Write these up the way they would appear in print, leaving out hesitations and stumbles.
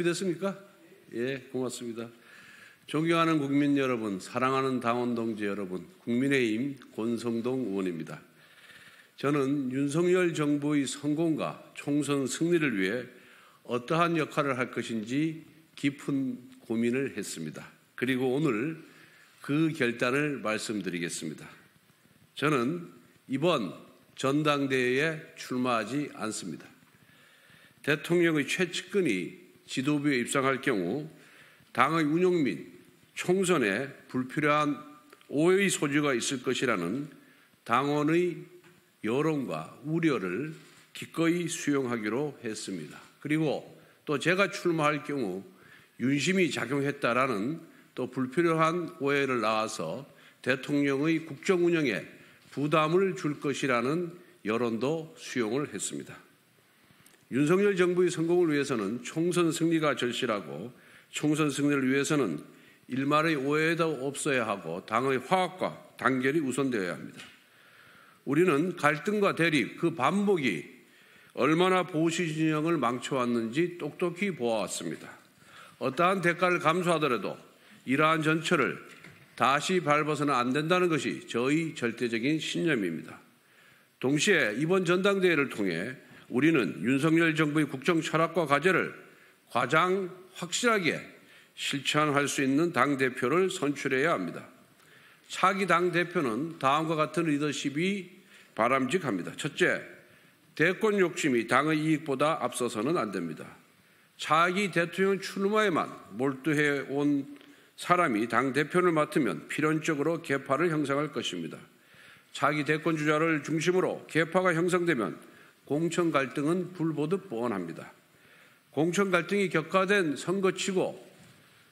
준비됐습니까? 예, 고맙습니다. 존경하는 국민 여러분, 사랑하는 당원 동지 여러분, 국민의힘 권성동 의원입니다. 저는 윤석열 정부의 성공과 총선 승리를 위해 어떠한 역할을 할 것인지 깊은 고민을 했습니다. 그리고 오늘 그 결단을 말씀드리겠습니다. 저는 이번 전당대회에 출마하지 않습니다. 대통령의 최측근이 지도부에 입성할 경우 당의 운영 및 총선에 불필요한 오해의 소지가 있을 것이라는 당원의 여론과 우려를 기꺼이 수용하기로 했습니다. 그리고 또 제가 출마할 경우 윤심이 작용했다라는 또 불필요한 오해를 낳아서 대통령의 국정 운영에 부담을 줄 것이라는 여론도 수용을 했습니다. 윤석열 정부의 성공을 위해서는 총선 승리가 절실하고 총선 승리를 위해서는 일말의 오해도 없어야 하고 당의 화합과 단결이 우선되어야 합니다. 우리는 갈등과 대립, 그 반복이 얼마나 보수 진영을 망쳐왔는지 똑똑히 보아왔습니다. 어떠한 대가를 감수하더라도 이러한 전철을 다시 밟아서는 안 된다는 것이 저의 절대적인 신념입니다. 동시에 이번 전당대회를 통해 우리는 윤석열 정부의 국정 철학과 과제를 가장 확실하게 실천할 수 있는 당대표를 선출해야 합니다. 차기 당대표는 다음과 같은 리더십이 바람직합니다. 첫째, 대권 욕심이 당의 이익보다 앞서서는 안 됩니다. 차기 대통령 출마에만 몰두해 온 사람이 당대표를 맡으면 필연적으로 계파를 형성할 것입니다. 차기 대권 주자를 중심으로 계파가 형성되면 공천 갈등은 불보듯 뻔합니다. 공천 갈등이 격화된 선거치고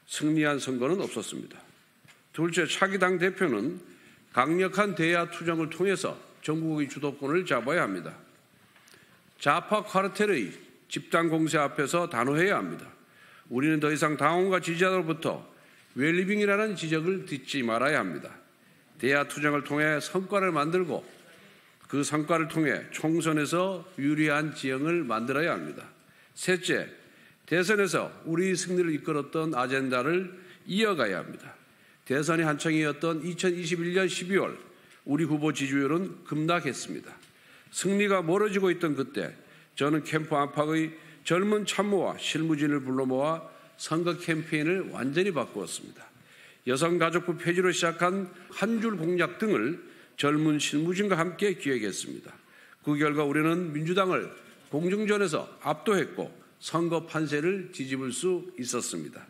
승리한 선거는 없었습니다. 둘째, 차기 당대표는 강력한 대야 투쟁을 통해서 전국의 주도권을 잡아야 합니다. 좌파 카르텔의 집단 공세 앞에서 단호해야 합니다. 우리는 더 이상 당원과 지지자들로부터 웰리빙이라는 지적을 듣지 말아야 합니다. 대야 투쟁을 통해 성과를 만들고 그 성과를 통해 총선에서 유리한 지형을 만들어야 합니다. 셋째, 대선에서 우리 승리를 이끌었던 아젠다를 이어가야 합니다. 대선이 한창이었던 2021년 12월 우리 후보 지지율은 급락했습니다. 승리가 멀어지고 있던 그때 저는 캠프 안팎의 젊은 참모와 실무진을 불러 모아 선거 캠페인을 완전히 바꾸었습니다. 여성가족부 폐지로 시작한 한 줄 공약 등을 젊은 실무진과 함께 기획했습니다. 그 결과 우리는 민주당을 공중전에서 압도했고 선거 판세를 뒤집을 수 있었습니다.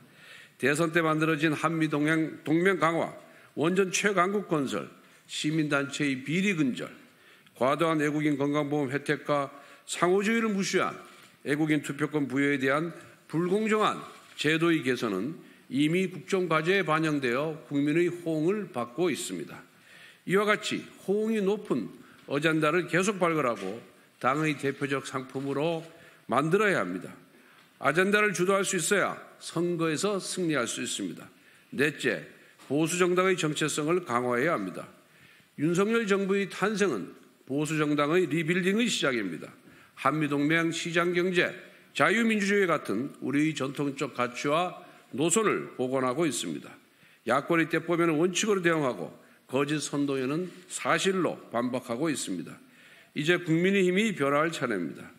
대선 때 만들어진 한미동맹 강화, 원전 최강국 건설, 시민단체의 비리 근절, 과도한 외국인 건강보험 혜택과 상호주의를 무시한 외국인 투표권 부여에 대한 불공정한 제도의 개선은 이미 국정과제에 반영되어 국민의 호응을 받고 있습니다. 이와 같이 호응이 높은 어젠다를 계속 발굴하고 당의 대표적 상품으로 만들어야 합니다. 아젠다를 주도할 수 있어야 선거에서 승리할 수 있습니다. 넷째, 보수정당의 정체성을 강화해야 합니다. 윤석열 정부의 탄생은 보수정당의 리빌딩의 시작입니다. 한미동맹, 시장경제, 자유민주주의 같은 우리의 전통적 가치와 노선을 복원하고 있습니다. 야권의 때보면 원칙으로 대응하고 거짓 선동에는 사실로 반박하고 있습니다. 이제 국민의힘이 변화할 차례입니다.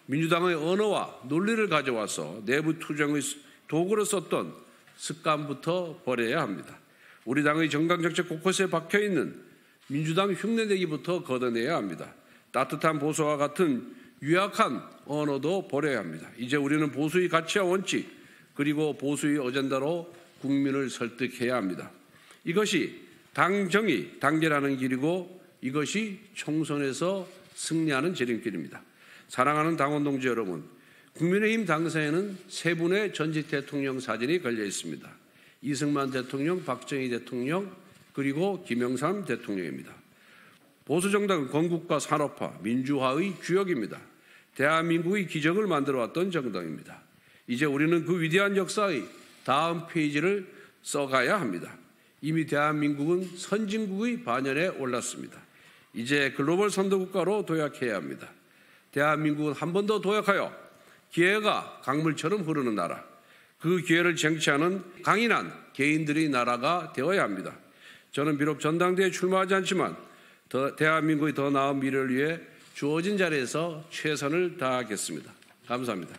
민주당의 언어와 논리를 가져와서 내부 투쟁의 도구로 썼던 습관부터 버려야 합니다. 우리 당의 정강정책 곳곳에 박혀있는 민주당 흉내내기부터 걷어내야 합니다. 따뜻한 보수와 같은 유약한 언어도 버려야 합니다. 이제 우리는 보수의 가치와 원칙 그리고 보수의 어젠다로 국민을 설득해야 합니다. 이것이 당정이 단결하는 길이고 이것이 총선에서 승리하는 지름길입니다. 사랑하는 당원 동지 여러분, 국민의힘 당사에는 세 분의 전직 대통령 사진이 걸려 있습니다. 이승만 대통령, 박정희 대통령, 그리고 김영삼 대통령입니다. 보수정당은 건국과 산업화, 민주화의 주역입니다. 대한민국의 기적을 만들어왔던 정당입니다. 이제 우리는 그 위대한 역사의 다음 페이지를 써가야 합니다. 이미 대한민국은 선진국의 반열에 올랐습니다. 이제 글로벌 선도국가로 도약해야 합니다. 대한민국은 한 번 더 도약하여 기회가 강물처럼 흐르는 나라, 그 기회를 쟁취하는 강인한 개인들의 나라가 되어야 합니다. 저는 비록 전당대회에 출마하지 않지만 대한민국의 더 나은 미래를 위해 주어진 자리에서 최선을 다하겠습니다. 감사합니다.